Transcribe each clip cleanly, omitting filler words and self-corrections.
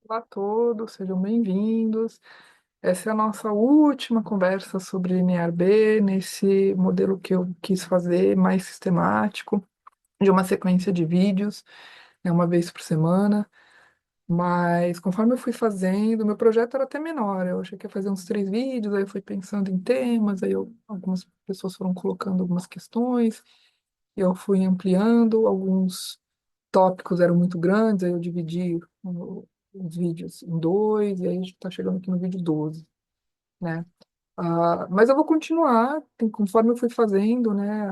Olá a todos, sejam bem-vindos. Essa é a nossa última conversa sobre linear B, nesse modelo que eu quis fazer mais sistemático, de uma sequência de vídeos, né, uma vez por semana. Mas conforme eu fui fazendo, meu projeto era até menor. Eu achei que ia fazer uns 3 vídeos, aí eu fui pensando em temas, algumas pessoas foram colocando algumas questões, eu fui ampliando, alguns tópicos eram muito grandes, aí eu dividi os vídeos em dois, e aí a gente está chegando aqui no vídeo 12, né? Mas eu vou continuar, conforme eu fui fazendo, né,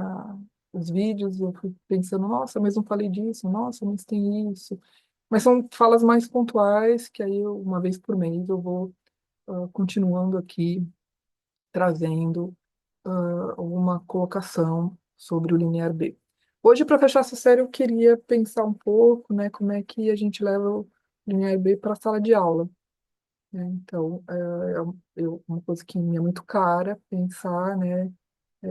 os vídeos, eu fui pensando, nossa, mas não falei disso, nossa, mas tem isso. Mas são falas mais pontuais, que aí uma vez por mês eu vou continuando aqui, trazendo alguma colocação sobre o linear B. Hoje, para fechar essa série, eu queria pensar um pouco, né, como é que a gente leva o linear B para a sala de aula, né? Então, uma coisa que me é muito cara pensar, né,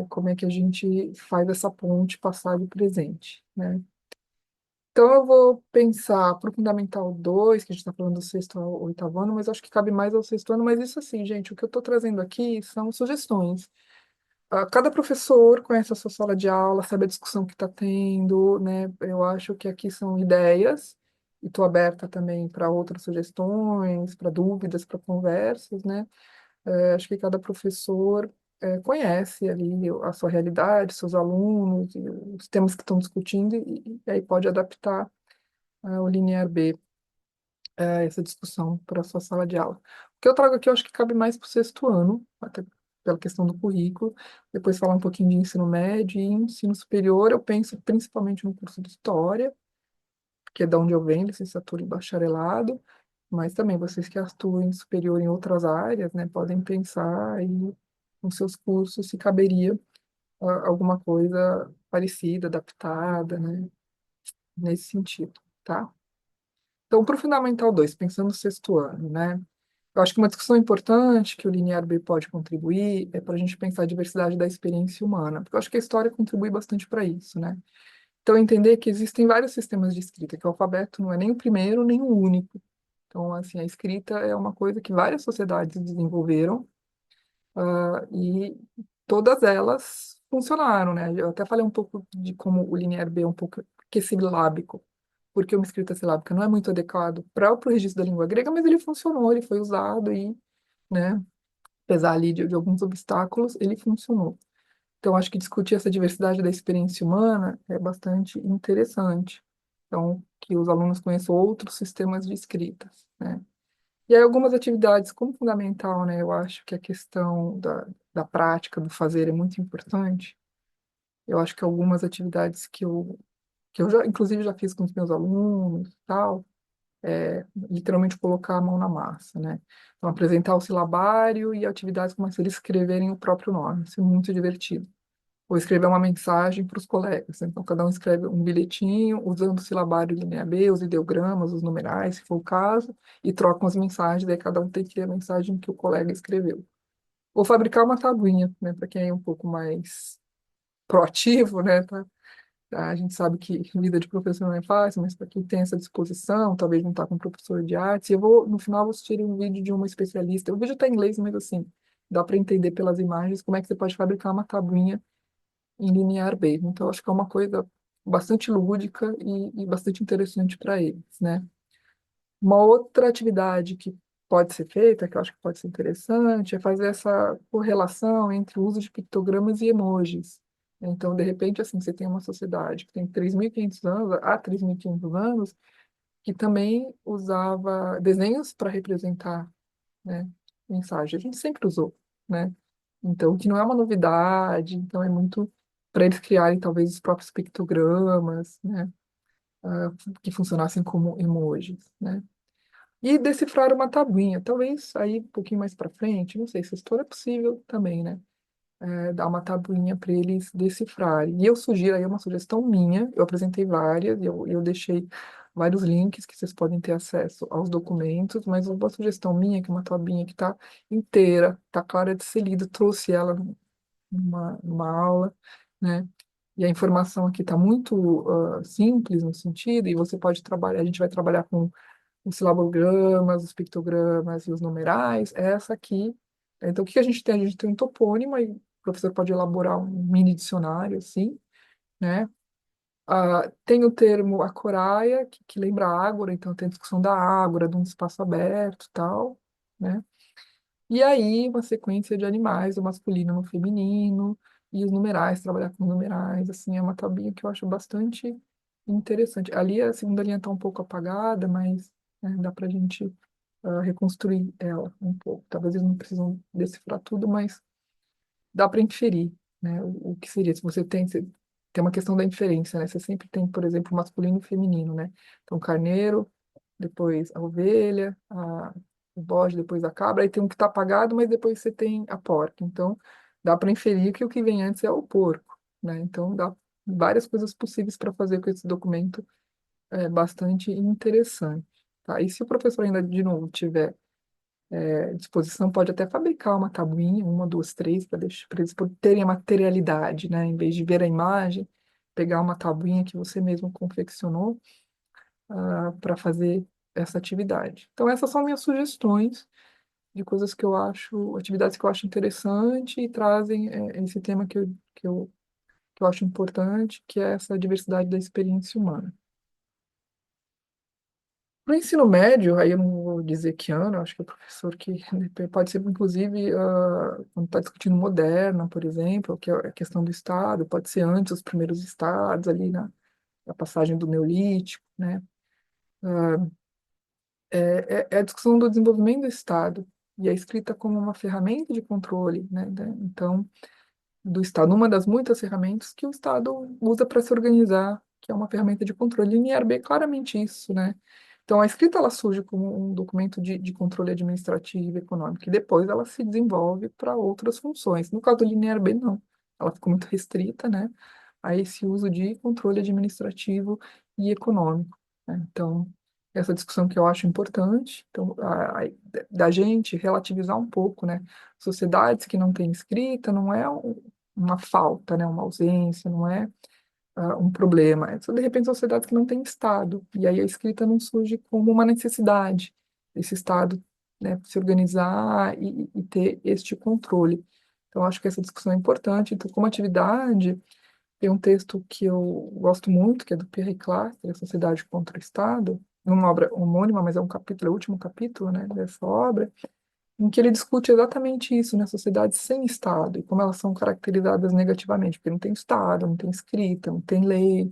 como é que a gente faz essa ponte passado e presente, né? Então, eu vou pensar para o Fundamental 2, que a gente está falando do sexto ao oitavo ano, mas acho que cabe mais ao sexto ano. Mas isso assim, gente, o que eu estou trazendo aqui são sugestões. Cada professor conhece a sua sala de aula, sabe a discussão que está tendo, né? Eu acho que aqui são ideias, e estou aberta também para outras sugestões, para dúvidas, para conversas, né? Acho que cada professor conhece ali a sua realidade, seus alunos, e os temas que estão discutindo, e aí pode adaptar o linear B, essa discussão para a sua sala de aula. O que eu trago aqui, eu acho que cabe mais para o sexto ano, até pela questão do currículo, depois falar um pouquinho de ensino médio e ensino superior, eu penso principalmente no curso de História, que é da onde eu venho, licenciatura e bacharelado, mas também vocês que atuam em superior em outras áreas, né, podem pensar aí nos seus cursos se caberia alguma coisa parecida, adaptada, né, nesse sentido, tá? Então, para o Fundamental 2, pensando no sexto ano, né? Eu acho que uma discussão importante que o Linear B pode contribuir é para a gente pensar a diversidade da experiência humana, porque eu acho que a história contribui bastante para isso, né? Então, entender que existem vários sistemas de escrita, que o alfabeto não é nem o primeiro, nem o único. Então, assim, a escrita é uma coisa que várias sociedades desenvolveram, e todas elas funcionaram, né? Eu até falei um pouco de como o Linear B é um pouco silábico, porque uma escrita silábica não é muito adequado para o registro da língua grega, mas ele funcionou, ele foi usado e, né, apesar ali de alguns obstáculos, ele funcionou. Então, acho que discutir essa diversidade da experiência humana é bastante interessante. Então, que os alunos conheçam outros sistemas de escritas, né? E aí, algumas atividades como fundamental, né? Eu acho que a questão da prática, do fazer é muito importante. Eu acho que algumas atividades que eu já, inclusive, já fiz com os meus alunos, tal, literalmente colocar a mão na massa, né? Então, apresentar o silabário e atividades como se eles escreverem o próprio nome. Isso é muito divertido. Ou escrever uma mensagem para os colegas. Então, cada um escreve um bilhetinho usando o silabário linha B, os ideogramas, os numerais, se for o caso, e trocam as mensagens, daí cada um tem que ler a mensagem que o colega escreveu. Ou fabricar uma tabuinha, né, para quem é um pouco mais proativo, né, tá? A gente sabe que vida de professor não é fácil, mas para quem tem essa disposição, talvez não está com professor de artes, no final, eu vou assistir um vídeo de uma especialista. O vídeo está em inglês, mas assim, dá para entender pelas imagens como é que você pode fabricar uma tabuinha em linear B. Então, acho que é uma coisa bastante lúdica e bastante interessante para eles, né? Uma outra atividade que pode ser feita, que eu acho que pode ser interessante, é fazer essa correlação entre o uso de pictogramas e emojis. Então, de repente, assim, você tem uma sociedade que tem 3.500 anos, há 3.500 anos, que também usava desenhos para representar, né, mensagem. A gente sempre usou, né? Então, que não é uma novidade, então é muito para eles criarem talvez os próprios pictogramas, né, que funcionassem como emojis, né? E decifrar uma tabuinha, talvez aí um pouquinho mais para frente, não sei se isso é possível também, né? Dar uma tabuinha para eles decifrarem. E eu sugiro aí uma sugestão minha, eu apresentei várias, e eu deixei vários links que vocês podem ter acesso aos documentos, mas uma sugestão minha, que é uma tabuinha que está inteira, está clara de ser lida, trouxe ela numa aula, né? E a informação aqui está muito simples no sentido, e você pode trabalhar, a gente vai trabalhar com os silabogramas, os pictogramas e os numerais, é essa aqui. Então, o que a gente tem? A gente tem um topônimo, aí o professor pode elaborar um mini dicionário, assim, né? Tem o termo acoraia, que lembra ágora, então tem a discussão da ágora, de um espaço aberto e tal, né? E aí, uma sequência de animais, o masculino no feminino, e os numerais, trabalhar com numerais, assim, é uma tabinha que eu acho bastante interessante. Ali a segunda linha está um pouco apagada, mas né, dá para a gente reconstruir ela um pouco. Talvez eles não precisam decifrar tudo, mas dá para inferir, né, o que seria. Se você tem uma questão da inferência, né? Você sempre tem, por exemplo, masculino e feminino, né? Então, carneiro, depois a ovelha, o bode, depois a cabra, aí tem um que está apagado, mas depois você tem a porca. Então, dá para inferir que o que vem antes é o porco, né? Então, dá várias coisas possíveis para fazer com esse documento, bastante interessante. Tá? E se o professor ainda, de novo, tiver disposição, pode até fabricar uma tabuinha, uma, duas, três, para eles terem a materialidade, né? Em vez de ver a imagem, pegar uma tabuinha que você mesmo confeccionou para fazer essa atividade. Então, essas são minhas sugestões de coisas que eu acho, atividades que eu acho interessante e trazem esse tema que eu acho importante, que é essa diversidade da experiência humana. No ensino médio, aí eu não vou dizer que ano, eu acho que é o professor que pode ser, inclusive, quando está discutindo moderna, por exemplo, que é a questão do Estado, pode ser antes dos primeiros estados, ali na passagem do Neolítico, né? É a discussão do desenvolvimento do Estado e a escrita como uma ferramenta de controle, né? Então, do Estado, uma das muitas ferramentas que o Estado usa para se organizar, que é uma ferramenta de controle. E o INRB é claramente isso, né? Então, a escrita ela surge como um documento de controle administrativo e econômico, e depois ela se desenvolve para outras funções. No caso do LINEAR-B, não. Ela ficou muito restrita, né, a esse uso de controle administrativo e econômico, né? Então, essa discussão que eu acho importante, então, da gente relativizar um pouco, né? Sociedades que não têm escrita não é uma falta, né, uma ausência, não é um problema. É só, de repente, sociedades que não têm Estado. E aí a escrita não surge como uma necessidade desse Estado, né, se organizar e ter este controle. Então, acho que essa discussão é importante. Então, como atividade, tem um texto que eu gosto muito, que é do Pierre Clastre, A Sociedade contra o Estado, uma obra homônima, mas é um capítulo, é o último capítulo, né, dessa obra, em que ele discute exatamente isso, né? Sociedades sem Estado e como elas são caracterizadas negativamente, porque não tem Estado, não tem escrita, não tem lei,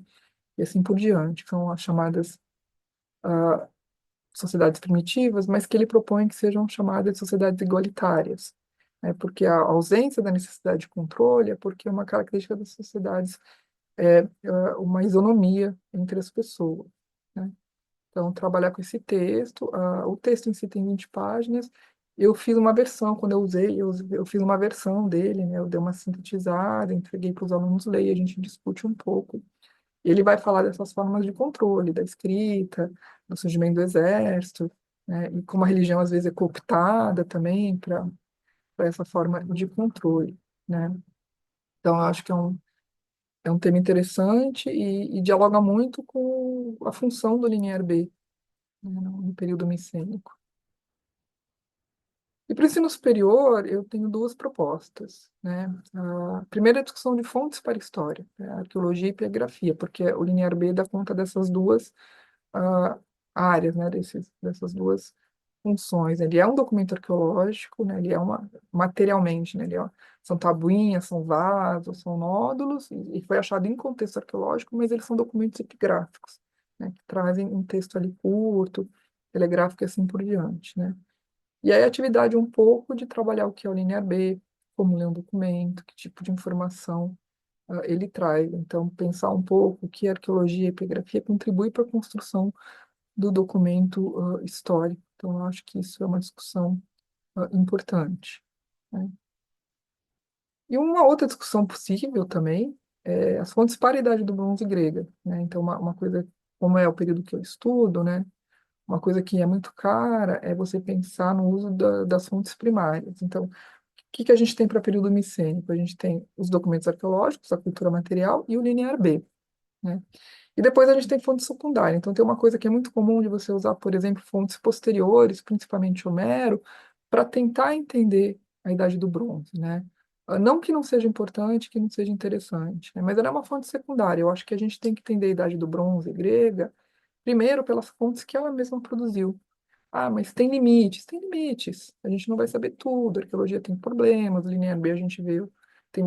e assim por diante. São as chamadas sociedades primitivas, mas que ele propõe que sejam chamadas de sociedades igualitárias, né? Porque a ausência da necessidade de controle é porque uma característica das sociedades uma isonomia entre as pessoas, né? Então, trabalhar com esse texto, o texto em si tem 20 páginas. Eu fiz uma versão, quando eu usei, eu fiz uma versão dele, né? Eu dei uma sintetizada, entreguei para os alunos ler, a gente discute um pouco. Ele vai falar dessas formas de controle, da escrita, do surgimento do exército, né? E como a religião às vezes é cooptada também para essa forma de controle, né? Então, eu acho que é um tema interessante e dialoga muito com a função do Linear B, né, no período micênico. E para o ensino superior, eu tenho duas propostas, né? A primeira é a discussão de fontes para a história, né? Arqueologia e epigrafia, porque o Linear B dá conta dessas duas ah, áreas, né? Dessas duas funções. Ele é um documento arqueológico, né? Ele é materialmente, né? São tabuinhas, são vasos, são nódulos, e foi achado em contexto arqueológico, mas eles são documentos epigráficos, né? Que trazem um texto ali curto, telegráfico e assim por diante, né? E aí a atividade é um pouco de trabalhar o que é o linear B, como ler um documento, que tipo de informação ele traz. Então, pensar um pouco que a arqueologia e a epigrafia contribui para a construção do documento histórico. Então, eu acho que isso é uma discussão importante, né? E uma outra discussão possível também é as fontes para a Idade do Bronze grega, né? Então, uma coisa, como é o período que eu estudo, né? Uma coisa que é muito cara é você pensar no uso das fontes primárias. Então, o que a gente tem para período micênico? A gente tem os documentos arqueológicos, a cultura material e o linear B, né? E depois a gente tem fonte secundária. Então, tem uma coisa que é muito comum de você usar, por exemplo, fontes posteriores, principalmente Homero, para tentar entender a Idade do Bronze, né? Não que não seja importante, que não seja interessante, né? Mas ela é uma fonte secundária. Eu acho que a gente tem que entender a Idade do Bronze grega, primeiro pelas fontes que ela mesma produziu. Ah, mas tem limites, tem limites. A gente não vai saber tudo. A arqueologia tem problemas, linha B a gente vê, tem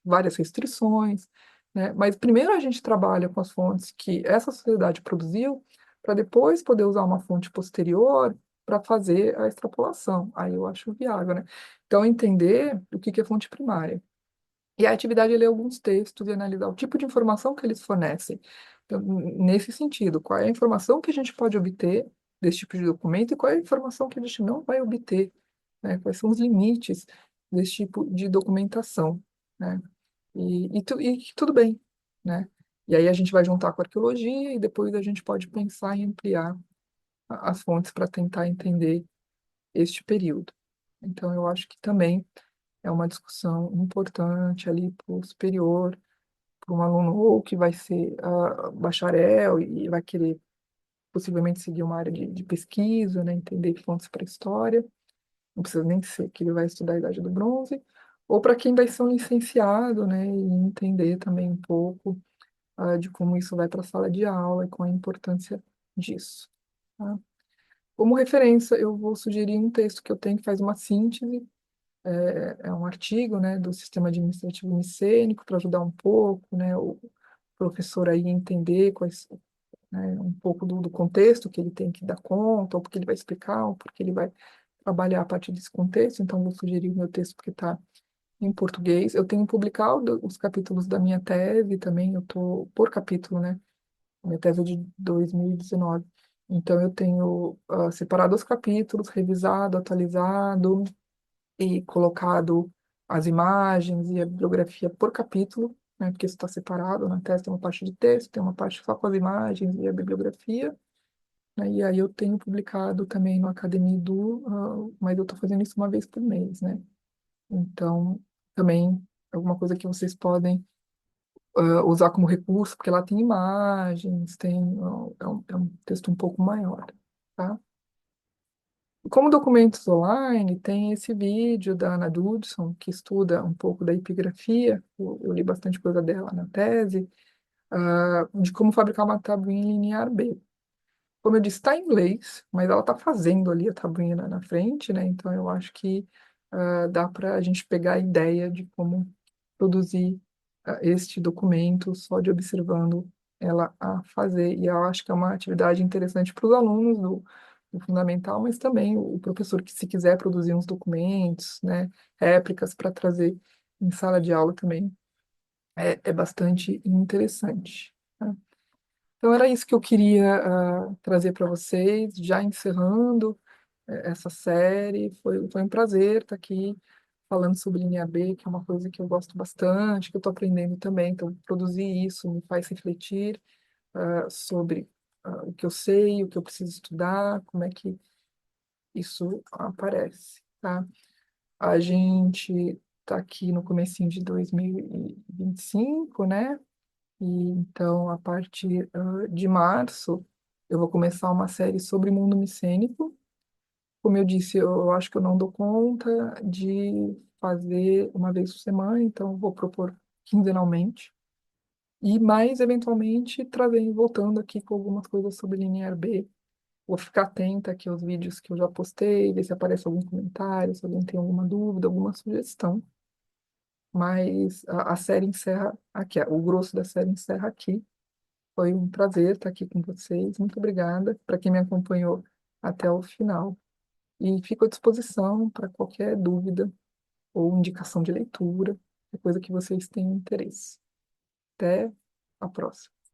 várias restrições, né? Mas primeiro a gente trabalha com as fontes que essa sociedade produziu, para depois poder usar uma fonte posterior para fazer a extrapolação. Aí eu acho viável, né? Então, entender o que que é fonte primária. E a atividade é ler alguns textos e analisar o tipo de informação que eles fornecem. Então, nesse sentido, qual é a informação que a gente pode obter desse tipo de documento e qual é a informação que a gente não vai obter, né? Quais são os limites desse tipo de documentação, né? E tudo bem, né? E aí a gente vai juntar com a arqueologia e depois a gente pode pensar em ampliar as fontes para tentar entender este período. Então, eu acho que também é uma discussão importante ali para o superior, para um aluno ou que vai ser bacharel e vai querer possivelmente seguir uma área de pesquisa, né, entender fontes para história, não precisa nem ser que ele vai estudar a Idade do Bronze, ou para quem vai ser um licenciado, né, e entender também um pouco de como isso vai para a sala de aula e qual a importância disso. Tá? Como referência, eu vou sugerir um texto que eu tenho que faz uma síntese é um artigo, né, do sistema administrativo micênico para ajudar um pouco, né, o professor aí a entender né, um pouco do contexto que ele tem que dar conta, ou porque ele vai explicar, ou porque ele vai trabalhar a partir desse contexto. Então, vou sugerir o meu texto porque está em português. Eu tenho publicado os capítulos da minha tese também, eu estou por capítulo, né? Minha tese é de 2019. Então, eu tenho separado os capítulos, revisado, atualizado, e colocado as imagens e a bibliografia por capítulo, né, porque isso está separado. Na tese tem uma parte de texto, tem uma parte só com as imagens e a bibliografia, né, e aí eu tenho publicado também no Academia mas eu estou fazendo isso uma vez por mês, né? Então, também é alguma coisa que vocês podem usar como recurso, porque lá tem imagens, é um texto um pouco maior, tá? Como documentos online, tem esse vídeo da Ana Judson, que estuda um pouco da epigrafia, eu li bastante coisa dela na tese, de como fabricar uma tabuinha linear B. Como eu disse, está em inglês, mas ela está fazendo ali a tabuinha na frente, né? Então eu acho que dá para a gente pegar a ideia de como produzir este documento só de observando ela a fazer. E eu acho que é uma atividade interessante para os alunos do fundamental, mas também o professor que, se quiser produzir uns documentos, né, réplicas para trazer em sala de aula também, é bastante interessante. Tá? Então, era isso que eu queria trazer para vocês, já encerrando essa série. Foi um prazer estar aqui falando sobre linha B, que é uma coisa que eu gosto bastante, que eu estou aprendendo também. Então, produzir isso me faz refletir sobre o que eu sei, o que eu preciso estudar, como é que isso aparece, tá? A gente está aqui no comecinho de 2025, né? E então, a partir de março, eu vou começar uma série sobre mundo micênico. Como eu disse, eu acho que eu não dou conta de fazer uma vez por semana, então eu vou propor quinzenalmente. E mais, eventualmente, trazendo, voltando aqui com algumas coisas sobre linear B. Vou ficar atenta aqui aos vídeos que eu já postei, ver se aparece algum comentário, se alguém tem alguma dúvida, alguma sugestão. Mas a série encerra aqui, o grosso da série encerra aqui. Foi um prazer estar aqui com vocês. Muito obrigada para quem me acompanhou até o final. E fico à disposição para qualquer dúvida ou indicação de leitura, qualquer coisa que vocês tenham interesse. Até a próxima.